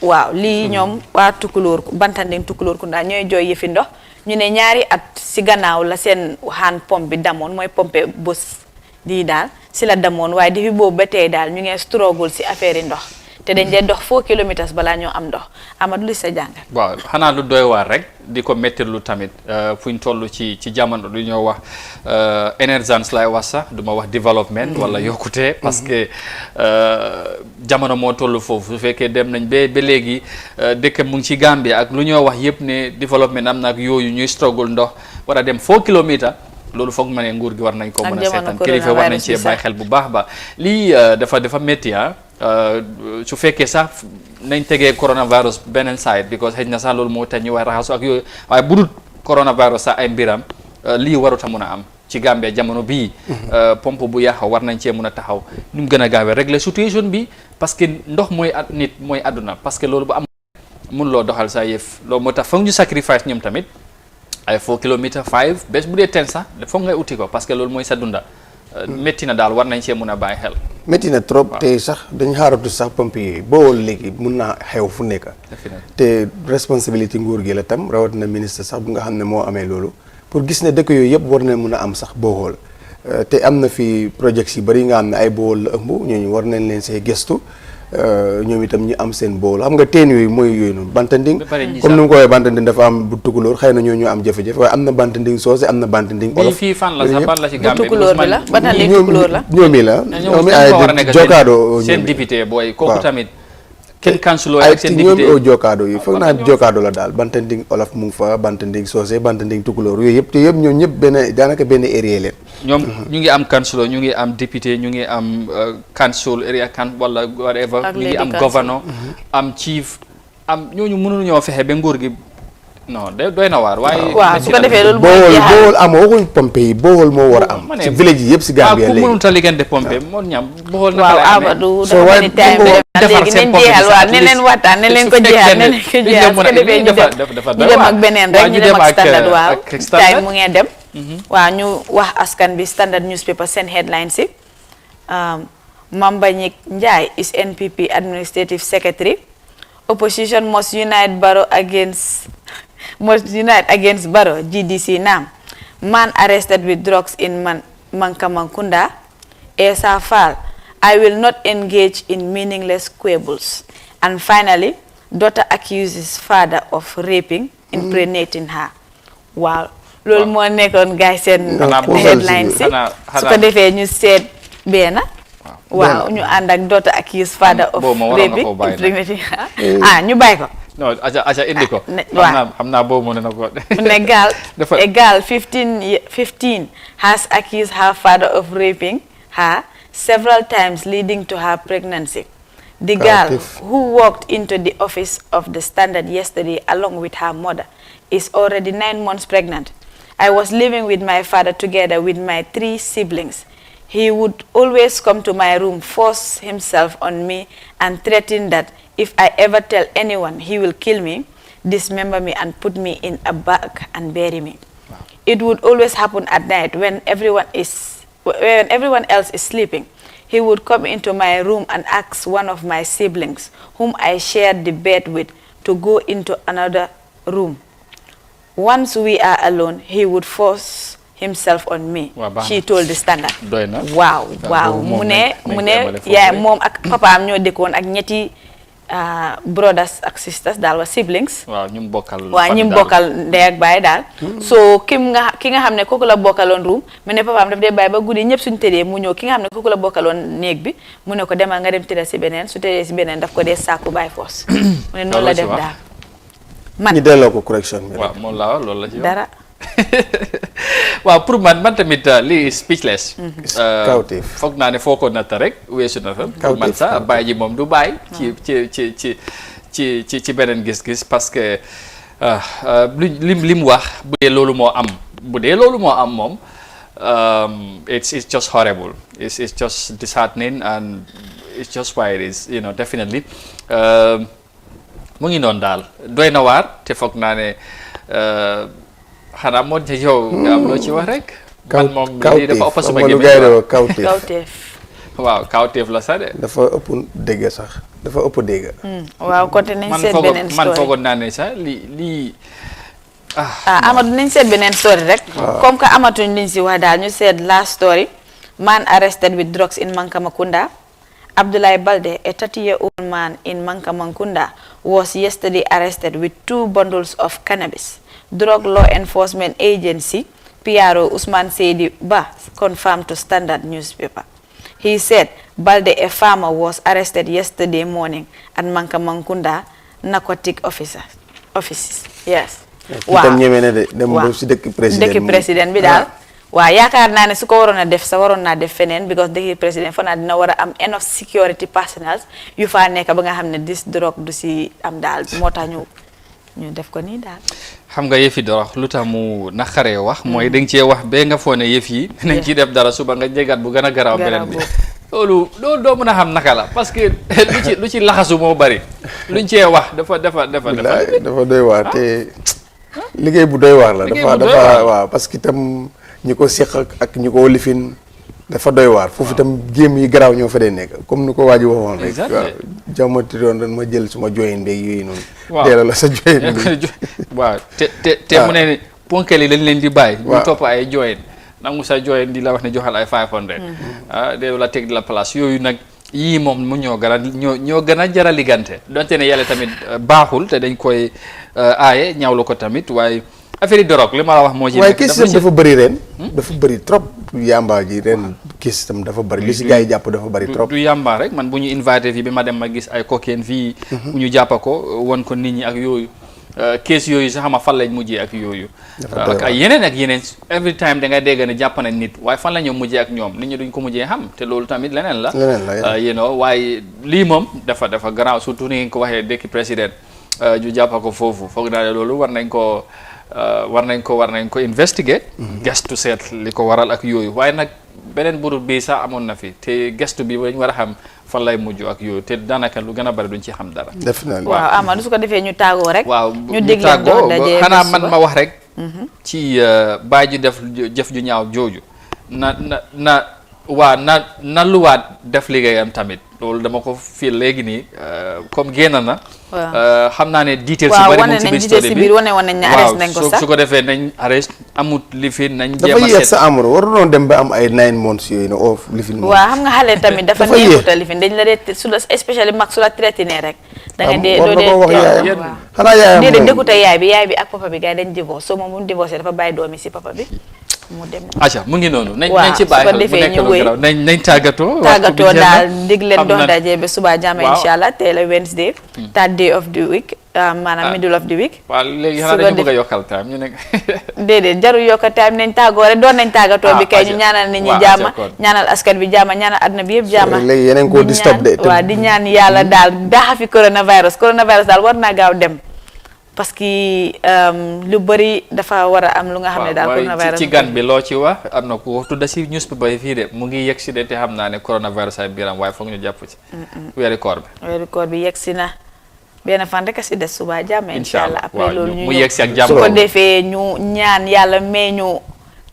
Waaw lii ñoom waa Tukulóor Bantanding Tukulóor Kunda ñooy jooy yëfi ndox ñu ne ñaari at si gannaaw la seen hand pump bi damoon mooy pompe bës lii daal si la damoon waaye depuis boobu ba tey daal ñu ngi struggle si affaire yi ndox te dañ dee dox 4 kilomètres balaa ñoo am ndox Amadou li sa jàngat. waaw xanaa lu doy waar rek di ko mettirlu tamit fu ñu toll ci jamono du ñoo wax émergence lay wax sax du ma wax développement wala yokkute parce que jamono moo toll foofu su fekkee dem nañ ba léegi dëkk mu ngi ci Gambia ak lu ñoo wax yëpp ne développement am na ak yooyu ñuy struggle ndox war a dem 4 kilomètres. loolu foog ma ne nguur gi war nañ ko mën a seetaan kilifa war nañ cee bàyyi xel bu baax ba lii dafa métti su fekkee sax nañ tegee coronavirus beneen side because xëy na sax loolu moo tax ñu war raxasu ak yooyu waaye bu dul coronavirus sax ay mbiram lii waruta mun a am ci Gambia jamono bii pompe bu yàqu war nañ cee mun a taxaw nu mu gën a gaawee régler situation bi parce que ndox mooy nit mooy àdduna parce que loolu bu am mun loo doxal sa yëf loolu moo tax foog ñu sacrifice ñoom tamit ay 4 kilomètres 5 bés bu dee 10 sax foog ngay uti ko parce que loolu mooy sa dunda métti na daal war nañ cee mun a bàyyi xel. métti na trop te sax dañ xaaratu sax pompe yi boo léegi mun naa xew fu nekk. te responsabilité nguur gi la tam rawatina ministre sax bu nga xam ne moo amee loolu pour gis ne dëkk yooyu yëpp war na mun a am sax boo te am na fi projets yi bari nga xam ne ay bool la ëmb ñooñu war nañ leen see gëstu. ñoom itam ñu am seen bool xam nga teen yooyu mooy yooyu noonu Bantanding comme ni mu ko waxee Bantanding dafa am bu Tukulóor xëy na ñoo am jafe-jafe waaye am na Bantanding soose am na Bantanding olof fii fan la sax ban la ci Gambie Tukulóor bi la Bantanding Tukulóor la ñoomi la ñoomi ay jokaado seen député booy kooku tamit kenn kansuloo ak seen député ñoom jokaado yi foog naa jokaado la daal Bantanding olof mu ngi fa Bantanding soose Bantanding Tukulóor yooyu yëpp te yëpp ñoom ñëpp benn daanaka benn area leen ñoom ñu ngi am councilor ñu ngi am député ñu ngi am council area kan wala whatever ñu ngi am governor am chief am ñooñu mënuñu ñoo fexe ba nguur gi non doy na waar waaye waaw su ko defee loolu bool am waxuñ pompe yi bool moo war a am ci village yi yëpp si Gambia léegi mënut a liggante pompe moo ñam bool waaw Amadou dafa mel ni time léegi nañ jeexal waaw ne leen waxtaan ne leen ko jeexal ne leen ko jeexal su ko defee ñu dem ak beneen rek ñu dem ak standard waaw time mu ngee dem waaw ñu wax askan bi standard newspaper seen headlines yi Mambagnik Njie is NPP administrative secretary. Opposition must unite against Barrow, GDC NAM. Man arrested with drugs in Mankamankunda. Esa Fall, I will not engage in meaningless quibbles. And finally, daughter accuses father of raping, impregnating her. Wow. Loolu moo nekkoon guys seen headlines yi su ko defee ñu seet benn waaw ñu ànd ak daughter accuse father of raping impregnating her ñu bàyyi ko non aja indi ko xam naa boobu moo ne na ko ne a girl 15 has accused her father of raping her several times leading to her pregnancy. The girl who walked into the office of the Standard yesterday along with her mother is already 9 months pregnant. I was living with my father together with my 3 siblings. He would always come to my room, force himself on me, and threaten that if I ever tell anyone, he will kill me, dismember me, and put me in a bag and bury me. Wow. It would always happen at night when everyone else is sleeping. He would come into my room and ask one of my siblings, whom I shared the bed with, to go into another room. Once we are alone, he would force himself on me. She told the Standard. Wow. Mune yeah, mom ak papa am ñoo dëkkoon ak ñetti brothers ak sisters daal wa siblings. Waaw ñu bokkal. Waaw ñu bokkal ndey ak baay daal. So ki nga xam ne kooku la bokkaloon room mu ne papa am daf dee bàyyi ba guddi ñëpp suñu tëddee mu ñëw ki nga xam ne kooku la bokkaloon néeg bi mu ne ko demal nga dem tëdda si beneen su tëddee si beneen daf ko dee sàkku by force. Mu ne noonu la def daal. ñu delloo ko correction bi waaw moom la loolu la ci dara waaw pour man tamit lii speechless. kawteef foog naa ne foo ko natt rek weesu na fa. pour man sax bàyyi ji moom du bàyyi. ci beneen gis-gis parce que li mu wax bu dee loolu moo am moom it's just horrible. It's just disheartening and it's just why it is, definitely. Mu ngi noonu daal doy na waar te foog naa ne xanaa moo ci yow nga am loo ci wax rek. man moom lii dafa ëpp sama gémmiñ kawteef waaw kawteef la sax de. dafa ëpp dégg sax dafa ëpp dégg. waaw côté nañ seet beneen story man foogoon naa ne sax lii Amadou nañ seet beneen story rek. comme que amatuñ liñ si wax daal ñu seet last story. Man arrested with drugs in Mankamakunda. Abdoulaye Balde, a 30-year-old man in Mankamakunda, was yesterday arrested with 2 bundles of cannabis. Drug Law Enforcement Agency, PRO Usman Seidi Ba, confirmed to Standard newspaper. He said Balde, a farmer, was arrested yesterday morning at Mankamakunda narcotic offices. Yes. Wow. Dëkk président bi daal. waaw yaakaar naa ne su ko waroon a def sa waroon naa def feneen because dëkk président fa naa dina war a am enough security personnel yu faa nekk ba nga xam ne dis drogue du si am daal moo tax ñu def ko nii daal. xam nga yëfi drogue lu tax mu naqaree wax mooy da nga cee wax ba nga foog ne yëf yi nañ ciy def dara suba nga jégaat bu gën a garaaw beneen bi loolu doo mën a xam naka la parce que lu ci laxasu moo bari luñ cee wax dafa doy waar te liggéey bu doy waar la dafa waaw parce que itam ñi ko seq ak ñi ko lifin dafa doy waar foofu itam géem yi garaaw ñoo fa dee nekk comme ni ko waa ji waxoon rek waaw jamati doon ren ma jël suma joyin beeg yooyu noonu deela la sa joyin bi waaw te mu ne ponkel yi dañ leen di bàyyi ñu topp ay joyin nangu sa joyin di la wax ne joxal ay 500 de la teg di la place yooyu nag yii moom mu ñoo gën a jara ligante donte ne yàlla tamit baaxul te dañ koy aaye ñaawlu ko tamit waaye affaire yi dorog li ma la wax moo ci waaye kiis itam dafa bëri ren dafa bëri trop yamba ji ren kiis itam dafa bëri li si gars yi jàpp dafa bëri trop du yamba rek man bu ñu invité fii bi ma dem ma gis ay cocaine fii bu ñu jàppa ko won ko nit ñi ak yooyu kees yooyu sax xama fan lañ mujjee ak yooyu ak ay yeneen every time da ngay dégg ne jàpp nañ nit waaye fan la ñu mujjee ak ñoom nit ñi duñ ko mujjee xam te loolu tamit leneen la waaye lii moom dafa garaaw surtout ni ngeen ko waxee dëkki président ñu jàppa ko foofu foog naa ne loolu war nañ ko investigate gestu seet li ko waral ak yooyu waaye nag beneen burut bi sax amoon na fi te gestu bi dañ war a xam fan lay mujj ak yooyu te daanaka lu gën a bari duñ ci xam dara waaw Amadou su ko defee ñu tàggoo rek waaw ñu dégleen doon daje xanaa man ma wax rek ci bàyyi ju def jëf ju ñaaw jooju na luwaat def liggéeyam tamit loolu dama ko fii léegi nii comme génn na xam naa ne detail si bari mu ci biir story bi wane nañ ne arrest nañ ko sax su ko defee nañ arrest amut lifin nañ jéem a dafa yéex sa amoro waru noonu dem ba am ay 9 months yooyu ne of lifin waaw xam nga xale tamit dafa neexuta lifin dañ la dee su la especially mag su la traité ne rek da nga dee doo dee xanaa yaayam déedéet dëkkute yaay bi ak papa bi gars yi dañ divorce soo moom bu ñu divorcé dafa bàyyi doomi si papa bi mu dem aca mu ngi noonu nañ ci bàyyi xel bu nekk lu garaaw nañ tàggatoo daal dig leen dox daje ba suba jàmm inshallah tey la Wednesday third day of the week maanaam middle of the week waaw léegi xanaa dañu bëgg a yokkal time ñu nekk déedéet jarul yokka time nañ tàggoo rek doon nañ tàggatoo bi kay ñu ñaanal nit ñi jàmm ñaanal askan bi jàmm ñaanal àdduna bi yëpp jàmm léegi yeneen ko disturb de waaw di ñaan yàlla daal daaxa fi coronavirus daal war naa gaaw dem parce que lu bëri dafa war a am lu nga xam ne daal coronavirus ci gan bi loo ci wax am na ku tudda si newspaper yi fii de mu ngi yegg si de te xam naa ne coronavirus ay biiram waaye foog ñu jàpp ci weeri koor bi yegg si na benn fan rek a si des suba jàmm inshallah après loolu mu yegg si ak jàmm su ko defee ñu ñaan yàlla may ñu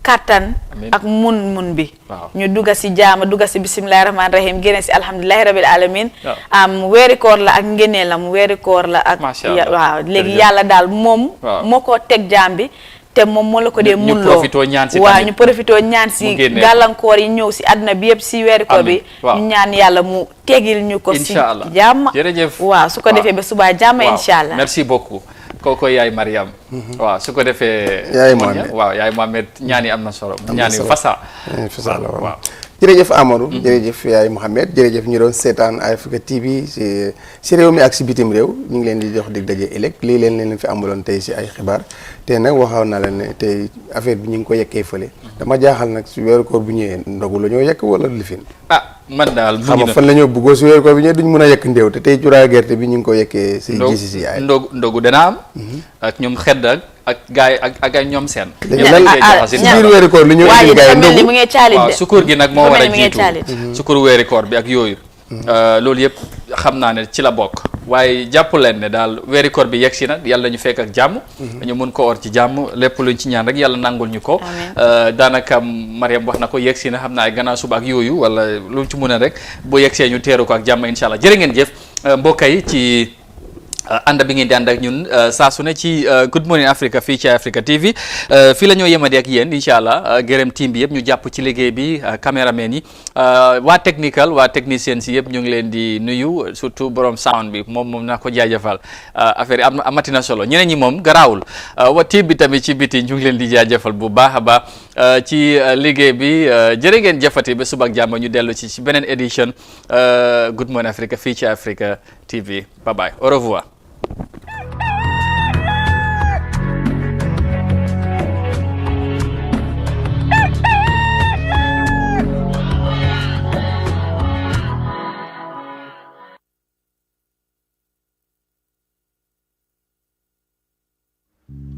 kattan ak mun bi ñu dugga si jaama dugga si bismillahi rahmaani rahim génne si alhamdulillahi rabbil alamin weeri koor la ak ngeneelam weeri koor la ak waaw léegi yàlla daal moom moo ko teg jaam bi te moom moo la ko dee mun loo waaw ñu profitoo ñaan si gàllankoor yi ñëw si àdduna bi yëpp si weeri koor bi ñu ñaan yàlla mu tegil ñu ko si jàmm waaw su ko defee ba suba jàmm inshallah merci beaucoup kooku yaay Mariam waaw su ko defee yaay Mohamed ñaani am na solo ñaani fasa la waaw jërëjëf Amadou jërëjëf yaay Mohamed jërëjëf ñu doon seetaan Africa TV si réew mi ak si bitim réew ñu ngi leen di jox dig daje ëllëg lii leen fi amuloon tey si ay xibaar te nag waxoon na leen ne tey affaire bi ñu ngi ko yekkee fële dama jaaxal nag si weeru koor bu ñëwee ndogu la ñoo yekk wala lifin. man daal mu xam nga fan la ñoo bëggoo si weeru koor bi ñëwee duñ mën a yekk ndéew te tey cuuraay gerte bi ñu ngi ko yekkee si GCC ay ndogu dana am ak ñoom xedd ak gaay ak ay ñoom seen si biir weeru koor li ñoo indil gaay ndogu waaw sukur gi nag moo war a jiitu sukur weeru koor bi ak yooyu loolu yëpp xam naa ne ci la bokk waaye jàpp leen ne daal weeri koor bi yegg si na yàlla ñu fekk ak jàmm ñu mun ko or ci jàmm lépp luñ ci ñaan rek yàlla nangul ñu ko daanaka Mariam wax na ko yegg si na xam naa ay gannaaw suba ak yooyu wala lu ci mun a rek bu yegg see ñu teeru ko ak jàmm incha allah jërë ngeen jëf mbokk yi ci ànd bi ngeen di ànd ak ñun saa su ne ci Good Morning Africa fii ci Africa TV fii la ñoo yemadi ak yéen incha allah gërëm team bi yëpp ñu jàpp ci liggéey bi caméraman yi waa technicien si yëpp ñu ngi leen di nuyu surtout borom sound bi moom naa ko jaajëfal affaire yi amati na solo ñeneen ñi moom garaawul wa team bi tamit ci biti ñu ngi leen di jaajëfal bu baax a baax ci liggéey bi jërë ngeen jëfati ba suba ak jàmm ñu dellu ci beneen édition Good Morning Africa fii ci Africa TV bye bye au revoir.